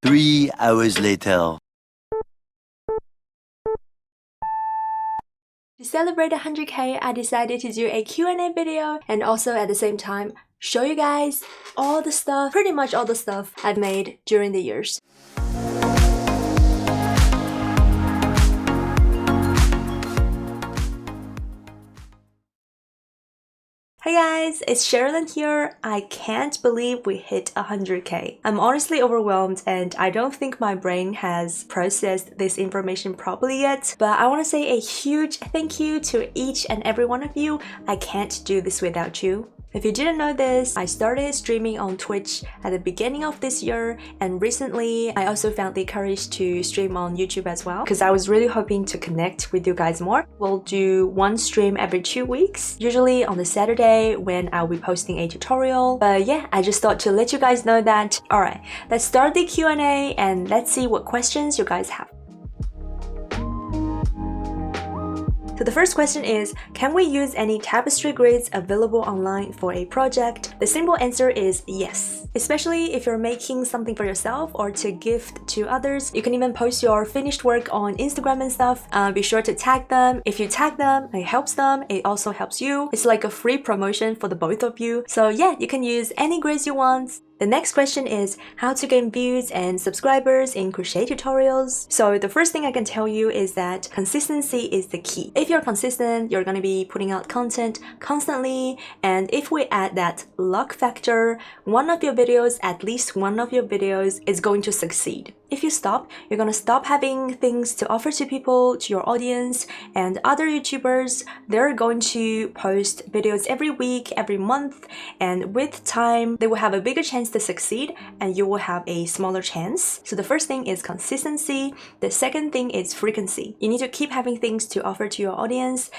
3 hours later. To celebrate 100k, I decided to do a Q&A video and also at the same time show you guys all the stuff, pretty much all the stuff I've made during the years. Hey guys, it's Cherilyn here. I can't believe we hit 100k. I'm honestly overwhelmed and I don't think my brain has processed this information properly yet, but I want to say a huge thank you to each and every one of you. I can't do this without you. If you didn't know this, I started streaming on Twitch at the beginning of this year, and recently I also found the courage to stream on YouTube as well because I was really hoping to connect with you guys more. We'll do one stream every 2 weeks, usually on the Saturday when I'll be posting a tutorial. But yeah, I just thought to let you guys know that. Alright, let's start the Q&A and let's see what questions you guys have. So the first question is, can we use any tapestry grids available online for a project? The simple answer is yes. Especially if you're making something for yourself or to gift to others. You can even post your finished work on Instagram and stuff. Be sure to tag them. If you tag them, it helps them. It also helps you. It's like a free promotion for the both of you. So yeah, you can use any grids you want. The next question is how to gain views and subscribers in crochet tutorials. So the first thing I can tell you is that consistency is the key. If you're consistent, you're going to be putting out content constantly, and if we add that luck factor, at least one of your videos is going to succeed. If you stop, you're going to stop having things to offer to people, to your audience, and other YouTubers, they're going to post videos every week, every month, and with time, they will have a bigger chance to succeed and you will have a smaller chance. So the first thing is consistency. The second thing is frequency. You need to keep having things to offer to your audience.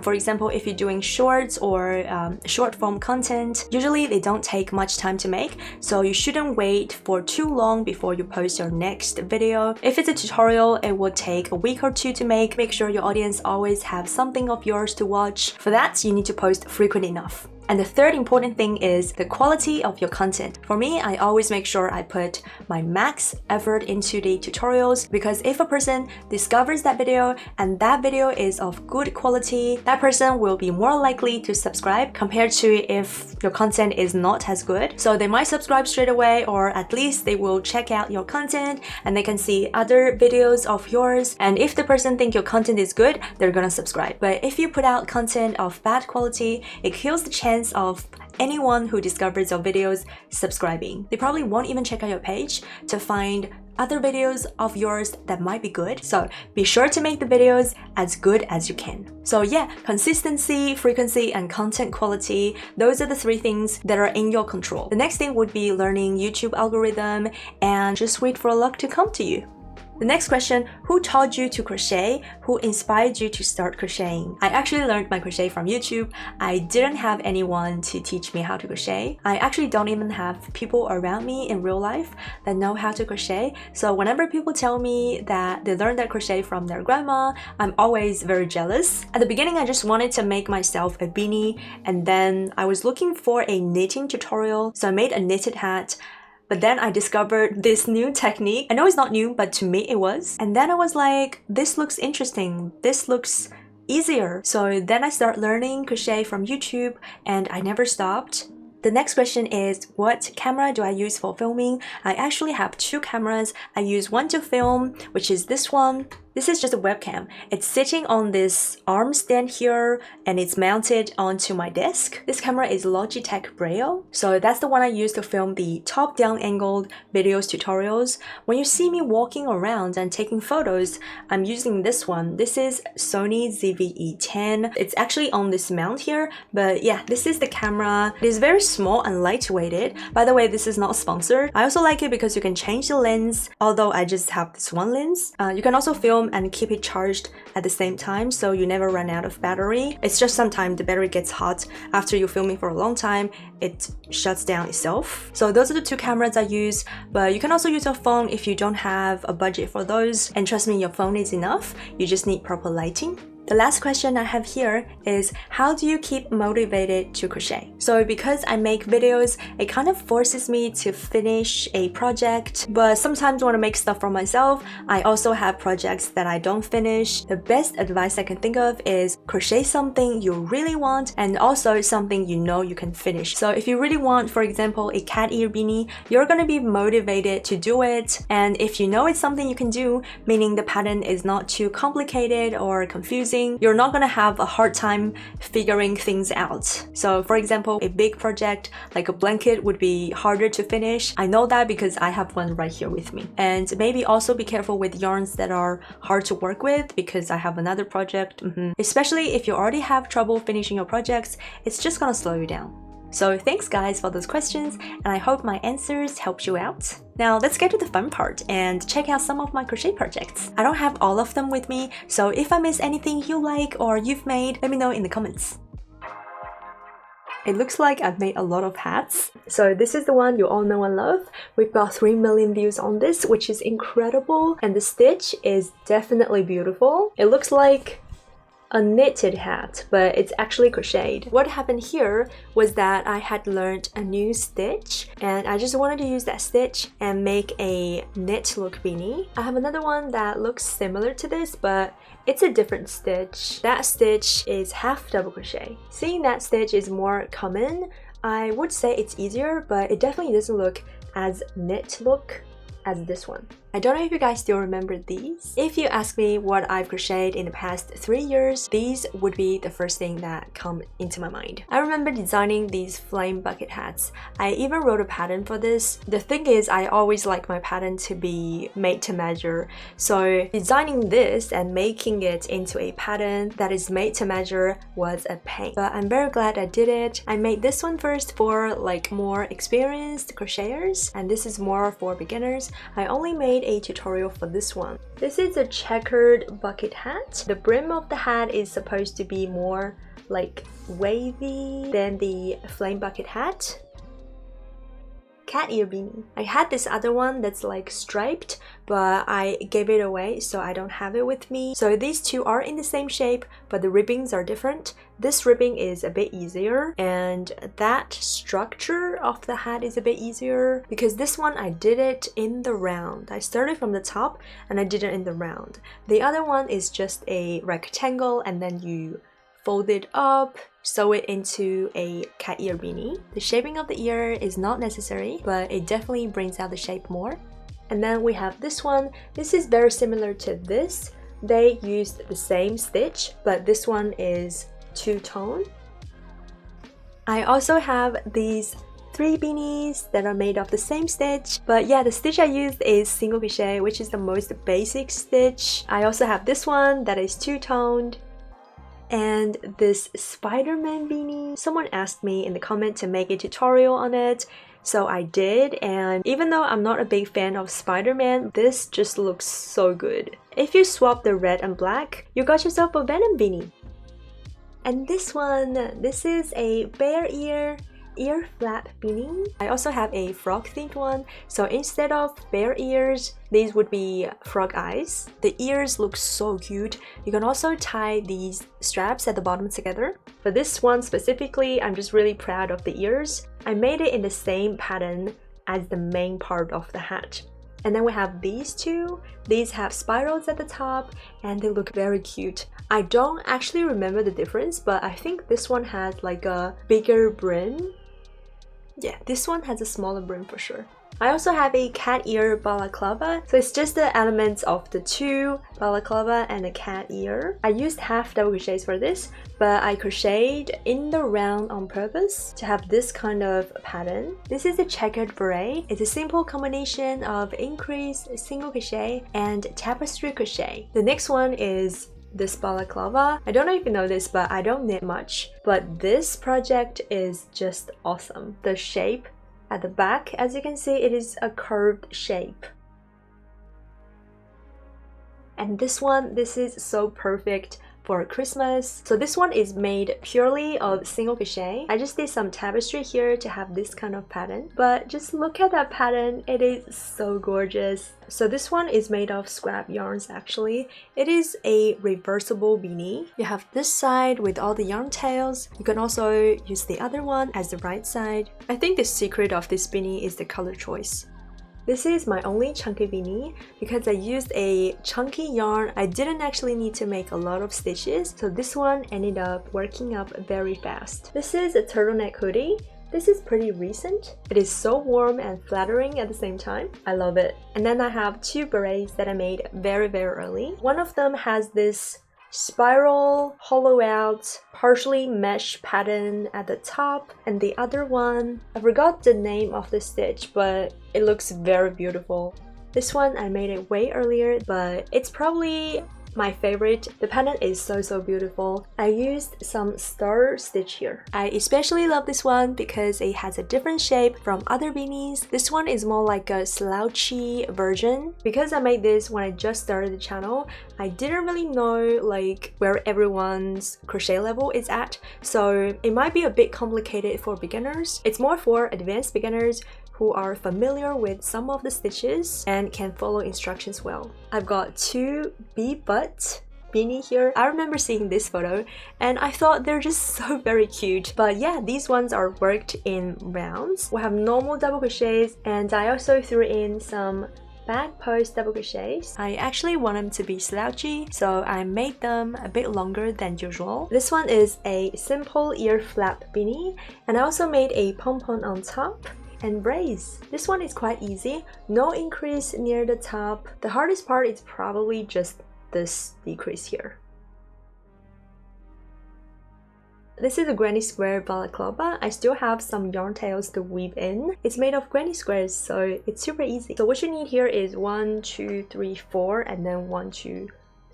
For example, if you're doing shorts or short form content, usually they don't take much time to make, so you shouldn't wait for too long before you post your next video. If it's a tutorial, it will take a week or two to make. Make sure your audience always have something of yours to watch. For that, you need to post frequent enough. And the third important thing is the quality of your content. For me, I always make sure I put my max effort into the tutorials, because if a person discovers that video and that video is of good quality, that person will be more likely to subscribe compared to if your content is not as good. So they might subscribe straight away, or at least they will check out your content and they can see other videos of yours. And if the person thinks your content is good, they're gonna subscribe. But if you put out content of bad quality, it kills the chance of anyone who discovers your videos subscribing. They probably won't even check out your page to find other videos of yours that might be good. So be sure to make the videos as good as you can. So yeah, consistency, frequency, and content quality, those are the three things that are in your control. The next thing would be learning YouTube algorithm and just wait for luck to come to you. The next question, who taught you to crochet? Who inspired you to start crocheting? I actually learned my crochet from YouTube. I didn't have anyone to teach me how to crochet. I actually don't even have people around me in real life that know how to crochet. So whenever people tell me that they learned that crochet from their grandma, I'm always very jealous. At the beginning, I just wanted to make myself a beanie, and then I was looking for a knitting tutorial. So I made a knitted hat. But then I discovered this new technique. I know it's not new, but to me it was. And then I was like, this looks interesting. This looks easier. So then I started learning crochet from YouTube and I never stopped. The next question is, what camera do I use for filming? I actually have two cameras. I use one to film, which is this one. This is just a webcam. It's sitting on this arm stand here and it's mounted onto my desk. This camera is Logitech Braille. So that's the one I use to film the top-down angled videos tutorials. When you see me walking around and taking photos, I'm using this one. This is Sony ZV-E10. It's actually on this mount here, but yeah, this is the camera. It is very small and lightweighted. By the way, this is not sponsored. I also like it because you can change the lens, although I just have this one lens. You can also film and keep it charged at the same time, so you never run out of battery. It's just sometimes the battery gets hot after you're filming for a long time, it shuts down itself. So those are the two cameras I use, but you can also use your phone if you don't have a budget for those. And trust me, your phone is enough. You just need proper lighting. The last question I have here is, how do you keep motivated to crochet? So because I make videos, it kind of forces me to finish a project, but sometimes when I make stuff for myself, I also have projects that I don't finish. The best advice I can think of is crochet something you really want and also something you know you can finish. So if you really want, for example, a cat ear beanie, you're gonna be motivated to do it. And if you know it's something you can do, meaning the pattern is not too complicated or confusing, you're not gonna have a hard time figuring things out. So for example, a big project like a blanket would be harder to finish. I know that because I have one right here with me. And maybe also be careful with yarns that are hard to work with because I have another project. Especially if you already have trouble finishing your projects, it's just gonna slow you down. So thanks guys for those questions, and I hope my answers helped you out. Now let's get to the fun part and check out some of my crochet projects. I don't have all of them with me, so if I miss anything you like or you've made, let me know in the comments. It looks like I've made a lot of hats. So this is the one you all know and love. We've got 3 million views on this, which is incredible, and the stitch is definitely beautiful. It looks like a knitted hat, but it's actually crocheted. What happened here was that I had learned a new stitch and I just wanted to use that stitch and make a knit look beanie. I have another one that looks similar to this, but it's a different stitch. That stitch is half double crochet. Seeing that stitch is more common, I would say it's easier, but it definitely doesn't look as knit look as this one. I don't know if you guys still remember these. If you ask me what I've crocheted in the past 3 years, these would be the first thing that come into my mind. I remember designing these flame bucket hats. I even wrote a pattern for this. The thing is, I always like my pattern to be made to measure. So designing this and making it into a pattern that is made to measure was a pain. But I'm very glad I did it. I made this one first for like more experienced crocheters, and this is more for beginners. I only made a tutorial for this one. This is a checkered bucket hat. The brim of the hat is supposed to be more like wavy than the flame bucket hat. Cat ear beanie. I had this other one that's like striped, but I gave it away, so I don't have it with me. So these two are in the same shape, but the ribbings are different. This ribbing is a bit easier, and that structure of the hat is a bit easier because this one I did it in the round. I started from the top and I did it in the round. The other one is just a rectangle and then you fold it up, sew it into a cat ear beanie. The shaping of the ear is not necessary, but it definitely brings out the shape more. And then we have this one. This is very similar to this. They used the same stitch, but this one is two-tone. I also have these 3 beanies that are made of the same stitch, but yeah, the stitch I used is single crochet, which is the most basic stitch. I also have this one that is two-toned. And this Spider-Man beanie, someone asked me in the comment to make a tutorial on it, so I did, and even though I'm not a big fan of Spider-Man, this just looks so good. If you swap the red and black, you got yourself a Venom beanie. And this one, this is a bear ear flap beanie. I also have a frog themed one, so instead of bear ears, these would be frog eyes. The ears look so cute. You can also tie these straps at the bottom together. For this one specifically, I'm just really proud of the ears. I made it in the same pattern as the main part of the hat. And then we have these two. These have spirals at the top and they look very cute. I don't actually remember the difference, but I think this one has like a bigger brim. Yeah, this one has a smaller brim for sure. I also have a cat ear balaclava, so it's just the elements of the two balaclava and a cat ear. I used half double crochets for this, but I crocheted in the round on purpose to have this kind of pattern. This is a checkered beret. It's a simple combination of enquiries, single crochet, and tapestry crochet. The next one is this balaclava. I don't know if you know this, but I don't knit much, but this project is just awesome. The shape at the back, as you can see, it is a curved shape. And this one, this is so perfect for Christmas. So this one is made purely of single crochet. I just did some tapestry here to have this kind of pattern, but just look at that pattern, it is so gorgeous. So this one is made of scrap yarns actually. It is a reversible beanie. You have this side with all the yarn tails. You can also use the other one as the right side. I think the secret of this beanie is the color choice. This is my only chunky beanie. Because I used a chunky yarn, I didn't actually need to make a lot of stitches, so this one ended up working up very fast. This is a turtleneck hoodie. This is pretty recent. It is so warm and flattering at the same time. I love it. And then I have two berets that I made very early. One of them has this spiral hollow out partially mesh pattern at the top, and the other one, I forgot the name of the stitch, but it looks very beautiful. This one I made it way earlier, but it's probably my favorite. The pattern is so beautiful. I used some star stitch here. I especially love this one because it has a different shape from other beanies. This one is more like a slouchy version. Because I made this when I just started the channel, I didn't really know like where everyone's crochet level is at, so it might be a bit complicated for beginners. It's more for advanced beginners who are familiar with some of the stitches and can follow instructions well. I've got two bee butt beanie here. I remember seeing this photo and I thought they're just so very cute. But yeah, these ones are worked in rounds. We have normal double crochets, and I also threw in some back post double crochets. I actually want them to be slouchy, so I made them a bit longer than usual. This one is a simple ear flap beanie, and I also made a pom-pom on top and braids. This one is quite easy, no increase near the top. The hardest part is probably just this decrease here. This is a granny square balaclava. I still have some yarn tails to weave in. It's made of granny squares, so it's super easy. So what you need here is 1, 2, 3, 4, and then 1, 2,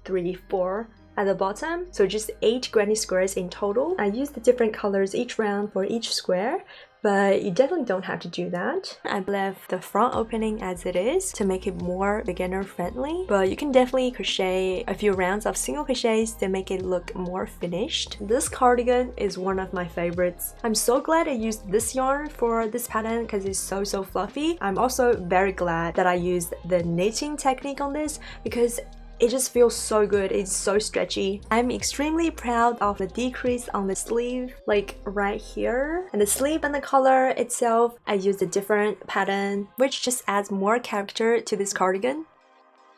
3, 4 at the bottom. So just 8 granny squares in total. I used the different colors each round for each square, but you definitely don't have to do that. I left the front opening as it is to make it more beginner friendly, but you can definitely crochet a few rounds of single crochets to make it look more finished. This cardigan is one of my favorites. I'm so glad I used this yarn for this pattern because it's so fluffy. I'm also very glad that I used the knitting technique on this because it just feels so good. It's so stretchy. I'm extremely proud of the decrease on the sleeve, like right here. And the sleeve and the collar itself, I used a different pattern, which just adds more character to this cardigan.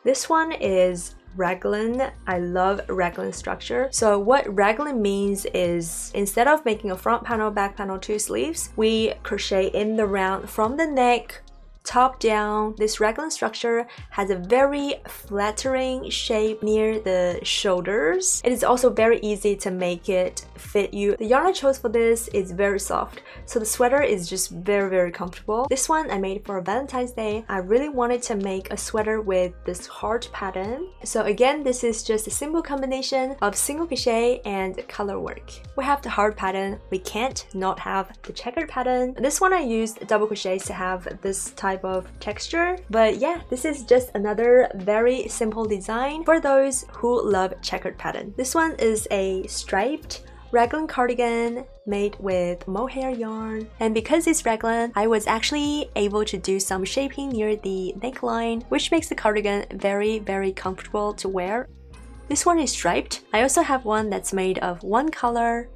This one is raglan. I love raglan structure. So what raglan means is instead of making a front panel, back panel, 2 sleeves, we crochet in the round from the neck top down. This raglan structure has a very flattering shape near the shoulders. It is also very easy to make it fit you. The yarn I chose for this is very soft, so the sweater is just very comfortable. This one I made for Valentine's Day. I really wanted to make a sweater with this heart pattern. So again, this is just a simple combination of single crochet and color work. We have the heart pattern. We can't not have the checkered pattern. This one I used double crochets to have this type of texture, but yeah, this is just another very simple design for those who love checkered pattern. This one is a striped raglan cardigan made with mohair yarn, and because it's raglan, I was actually able to do some shaping near the neckline, which makes the cardigan very comfortable to wear. This one is striped. I also have one that's made of one color.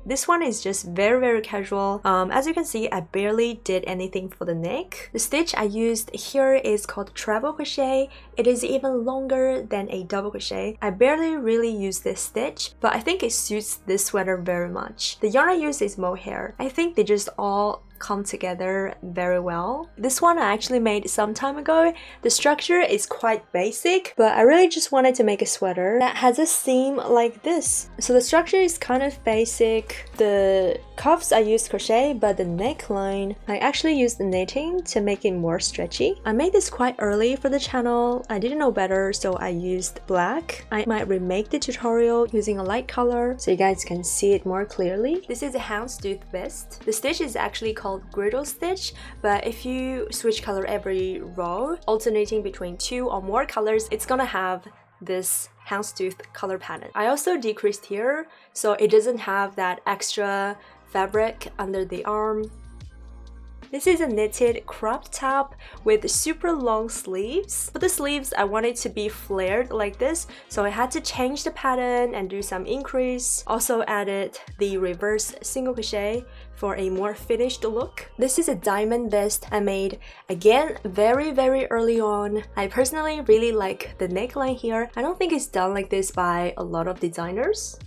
This one is just very casual. As you can see, I barely did anything for the neck. The stitch I used here is called treble crochet. It is even longer than a double crochet. I barely really use this stitch, but I think it suits this sweater very much. The yarn I use is mohair. I think they just all come together very well. This one I actually made some time ago. The structure is quite basic, but I really just wanted to make a sweater that has a seam like this. So the structure is kind of basic. The cuffs I used crochet, but the neckline I actually used the knitting to make it more stretchy. I made this quite early for the channel. I didn't know better, so I used black. I might remake the tutorial using a light color so you guys can see it more clearly. This is a houndstooth vest. The stitch is actually called griddle stitch, but if you switch color every row, alternating between 2 or more colors, it's gonna have this houndstooth color pattern. I also decreased here so it doesn't have that extra fabric under the arm. This is a knitted crop top with super long sleeves. For the sleeves, I want it to be flared like this, so I had to change the pattern and do some increase. Also added the reverse single crochet for a more finished look. This is a diamond vest I made, again, very early on. I personally really like the neckline here. I don't think it's done like this by a lot of designers.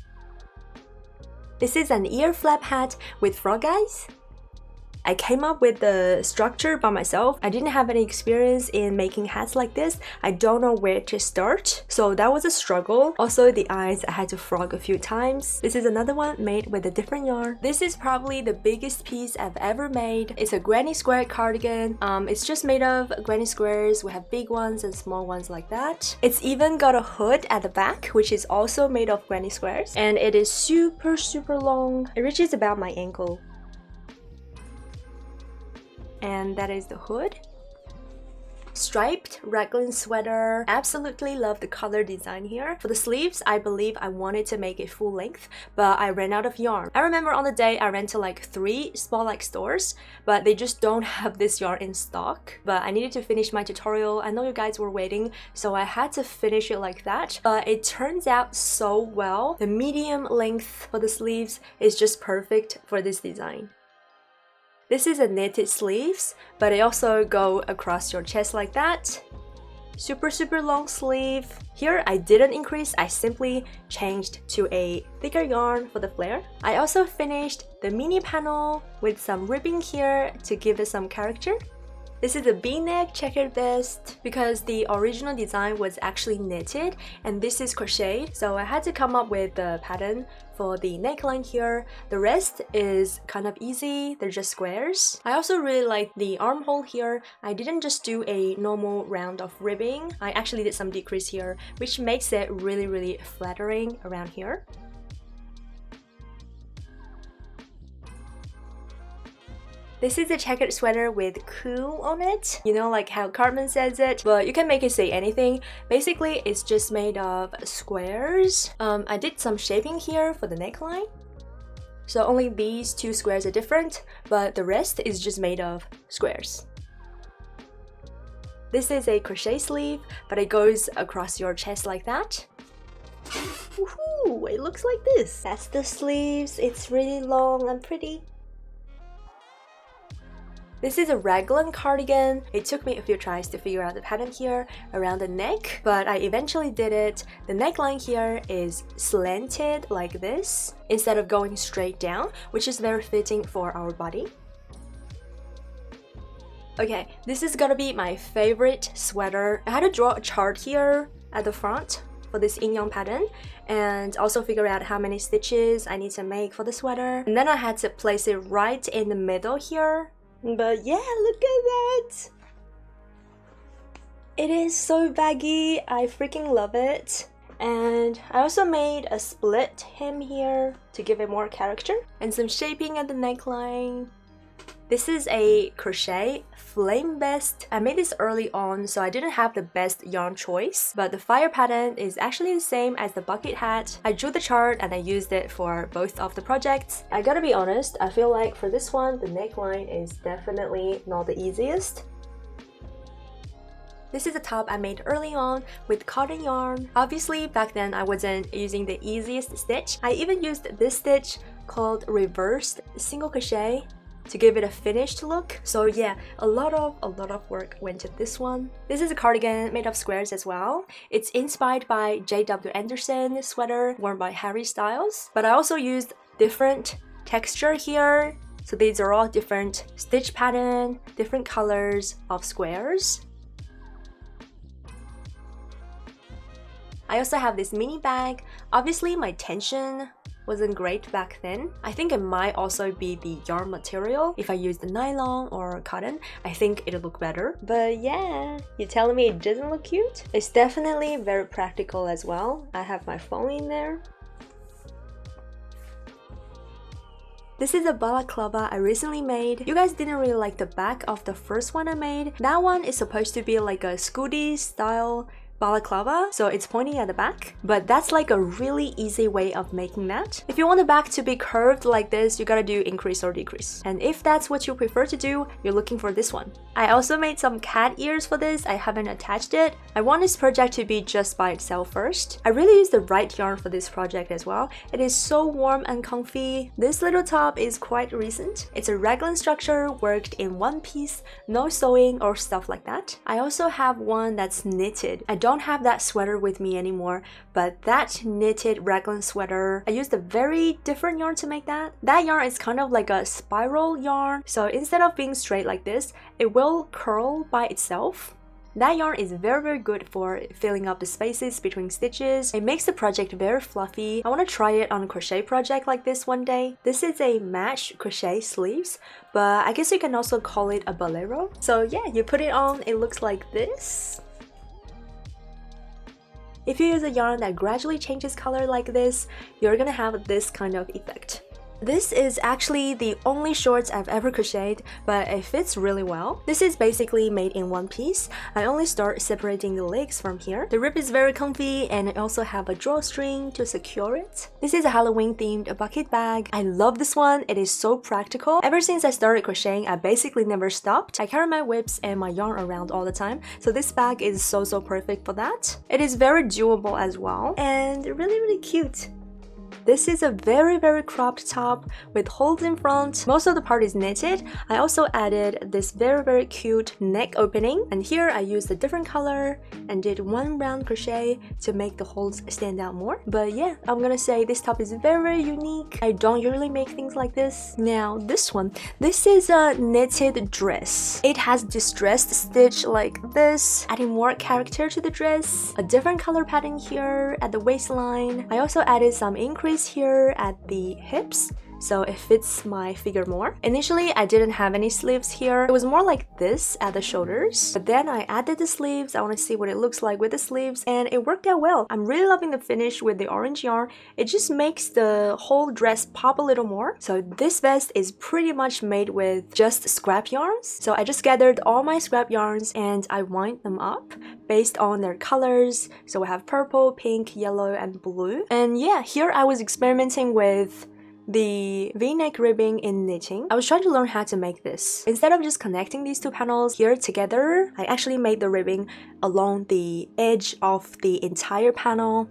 This is an ear flap hat with frog eyes. I came up with the structure by myself. I didn't have any experience in making hats like this. I don't know where to start, so that was a struggle. Also, the eyes I had to frog a few times. This is another one made with a different yarn. This is probably the biggest piece I've ever made. It's a granny square cardigan. It's just made of granny squares. We have big ones and small ones like that. It's even got a hood at the back, which is also made of granny squares. And it is super long. It reaches about my ankle. And that is the hood. Striped raglan sweater. Absolutely love the color design here. For the sleeves, I believe I wanted to make it full length, but I ran out of yarn. I remember on the day I ran to like 3 small stores, but they just don't have this yarn in stock. But I needed to finish my tutorial. I know you guys were waiting, so I had to finish it like that. But it turns out so well. The medium length for the sleeves is just perfect for this design. This is a knitted sleeves, but they also go across your chest like that. Super long sleeve. Here I didn't increase, I simply changed to a thicker yarn for the flare. I also finished the mini panel with some ribbing here to give it some character. This is a V-neck checkered vest because the original design was actually knitted and this is crocheted, so I had to come up with the pattern for the neckline here. The rest is kind of easy, they're just squares. I also really like the armhole here. I didn't just do a normal round of ribbing, I actually did some decrease here, which makes it really flattering around here. This is a checkered sweater with cool on it. You know, like how Cartman says it, but you can make it say anything. Basically, it's just made of squares. I did some shaping here for the neckline. So only these 2 squares are different, but the rest is just made of squares. This is a crochet sleeve, but it goes across your chest like that. Woohoo! It looks like this. That's the sleeves. It's really long and pretty. This is a raglan cardigan. It took me a few tries to figure out the pattern here around the neck, but I eventually did it. The neckline here is slanted like this instead of going straight down, which is very fitting for our body. Okay, this is gonna be my favorite sweater. I had to draw a chart here at the front for this yin-yang pattern and also figure out how many stitches I need to make for the sweater. And then I had to place it right in the middle here. But yeah, look at that! It is so baggy, I freaking love it. And I also made a split hem here to give it more character. And some shaping at the neckline. This is a crochet flame vest. I made this early on, so I didn't have the best yarn choice, but the fire pattern is actually the same as the bucket hat. I drew the chart and I used it for both of the projects. I gotta be honest, I feel like for this one, the neckline is definitely not the easiest. This is a top I made early on with cotton yarn. Obviously, back then I wasn't using the easiest stitch. I even used this stitch called reversed single crochet to give it a finished look. So yeah, a lot of work went to this one. This is a cardigan made of squares as well. It's inspired by J.W. Anderson sweater worn by Harry Styles, but I also used different texture here. So these are all different stitch pattern, different colors of squares. I also have this mini bag. Obviously my tension wasn't great back then. I think it might also be the yarn material. If I used nylon or cotton, I think it'll look better. But yeah, you're telling me it doesn't look cute? It's definitely very practical as well. I have my phone in there. This is a balaclava I recently made. You guys didn't really like the back of the first one I made. That one is supposed to be like a Scooty style balaclava, so it's pointy at the back. But that's like a really easy way of making that. If you want the back to be curved like this, you gotta do increase or decrease. And if that's what you prefer to do, you're looking for this one. I also made some cat ears for this. I haven't attached it. I want this project to be just by itself first. I really used the right yarn for this project as well. It is so warm and comfy. This little top is quite recent. It's a raglan structure worked in one piece, no sewing or stuff like that. I also have one that's knitted. I don't have that sweater with me anymore, but that knitted raglan sweater, I used a very different yarn to make that. That yarn is kind of like a spiral yarn, so instead of being straight like this, it will curl by itself. That yarn is very good for filling up the spaces between stitches. It makes the project very fluffy. I want to try it on a crochet project like this one day. This is a matched crochet sleeves, but I guess you can also call it a bolero. So yeah, you put it on, it looks like this. If you use a yarn that gradually changes color like this, you're gonna have this kind of effect. This is actually the only shorts I've ever crocheted, but it fits really well. This is basically made in one piece. I only start separating the legs from here. The rib is very comfy and I also have a drawstring to secure it. This is a Halloween themed bucket bag. I love this one. It is so practical. Ever since I started crocheting, I basically never stopped. I carry my whips and my yarn around all the time, so this bag is so perfect for that. It is very durable as well and really cute. This is a very cropped top with holes in front. Most of the part is knitted. I also added this very cute neck opening, and here I used a different color and did one round crochet to make the holes stand out more. But yeah, I'm gonna say this top is very unique. I don't usually make things like this. Now this one, this is a knitted dress. It has distressed stitch like this, adding more character to the dress. A different color pattern here at the waistline. I also added some increase here at the hips, so it fits my figure more. Initially, I didn't have any sleeves here. It was more like this at the shoulders, but then I added the sleeves. I want to see what it looks like with the sleeves, and it worked out well. I'm really loving the finish with the orange yarn. It just makes the whole dress pop a little more. So this vest is pretty much made with just scrap yarns. So I just gathered all my scrap yarns and I wind them up based on their colors. So we have purple, pink, yellow, and blue. And yeah, here I was experimenting with the V-neck ribbing in knitting. I was trying to learn how to make this. Instead of just connecting these two panels here together, I actually made the ribbing along the edge of the entire panel.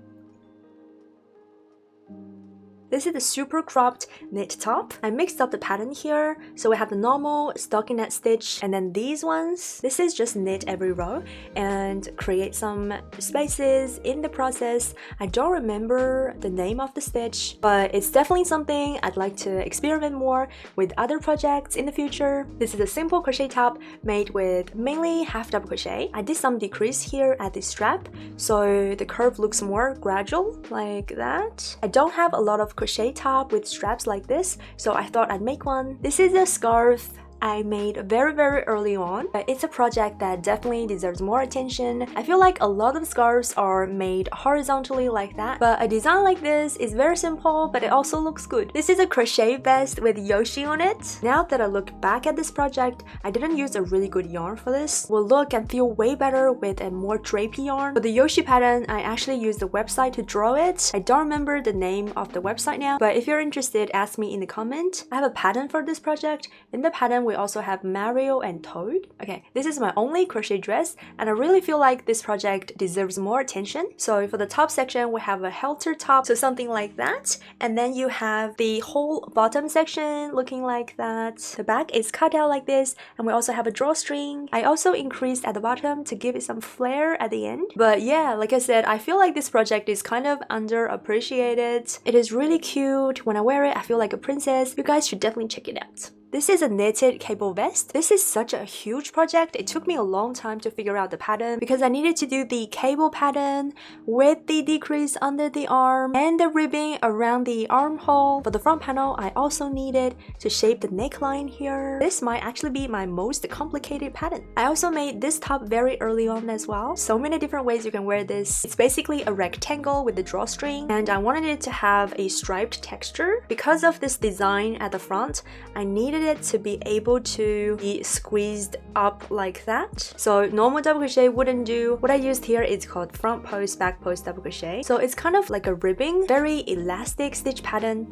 This is the super cropped knit top. I mixed up the pattern here. So we have the normal stockinette stitch and then these ones. This is just knit every row and create some spaces in the process. I don't remember the name of the stitch, but it's definitely something I'd like to experiment more with other projects in the future. This is a simple crochet top made with mainly half double crochet. I did some decrease here at the strap, so the curve looks more gradual like that. I don't have a lot of crochet top with straps like this, so I thought I'd make one. This is a scarf I made very early on, but it's a project that definitely deserves more attention. I feel like a lot of scarves are made horizontally like that, but a design like this is very simple, but it also looks good. This is a crochet vest with Yoshi on it. Now that I look back at this project, I didn't use a really good yarn for this. Will look and feel way better with a more drapey yarn. For the Yoshi pattern, I actually used the website to draw it. I don't remember the name of the website now, but if you're interested, ask me in the comment. I have a pattern for this project. In the pattern, we also have Mario and Toad. Okay, this is my only crochet dress, and I really feel like this project deserves more attention. So for the top section, we have a halter top, so something like that. And then you have the whole bottom section looking like that. The back is cut out like this, and we also have a drawstring. I also increased at the bottom to give it some flair at the end. But yeah, like I said, I feel like this project is kind of underappreciated. It is really cute. When I wear it, I feel like a princess. You guys should definitely check it out. This is a knitted cable vest. This is such a huge project. It took me a long time to figure out the pattern because I needed to do the cable pattern with the decrease under the arm and the ribbing around the armhole. For the front panel, I also needed to shape the neckline here. This might actually be my most complicated pattern. I also made this top very early on as well. So many different ways you can wear this. It's basically a rectangle with the drawstring, and I wanted it to have a striped texture. Because of this design at the front, I needed wanted it to be able to be squeezed up like that. So normal double crochet wouldn't do. What I used here is called front post, back post double crochet. So it's kind of like a ribbing, very elastic stitch pattern.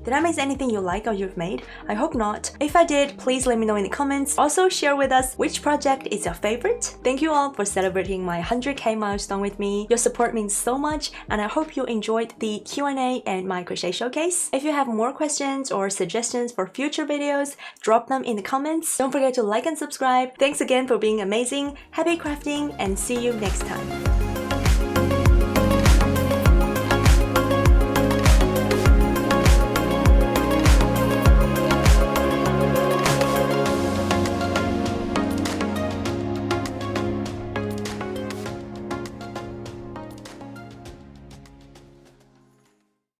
Did I miss anything you like or you've made? I hope not. If I did, please let me know in the comments. Also share with us which project is your favorite. Thank you all for celebrating my 100k milestone with me. Your support means so much, and I hope you enjoyed the Q&A and my crochet showcase. If you have more questions or suggestions for future videos, drop them in the comments. Don't forget to like and subscribe. Thanks again for being amazing. Happy crafting and see you next time.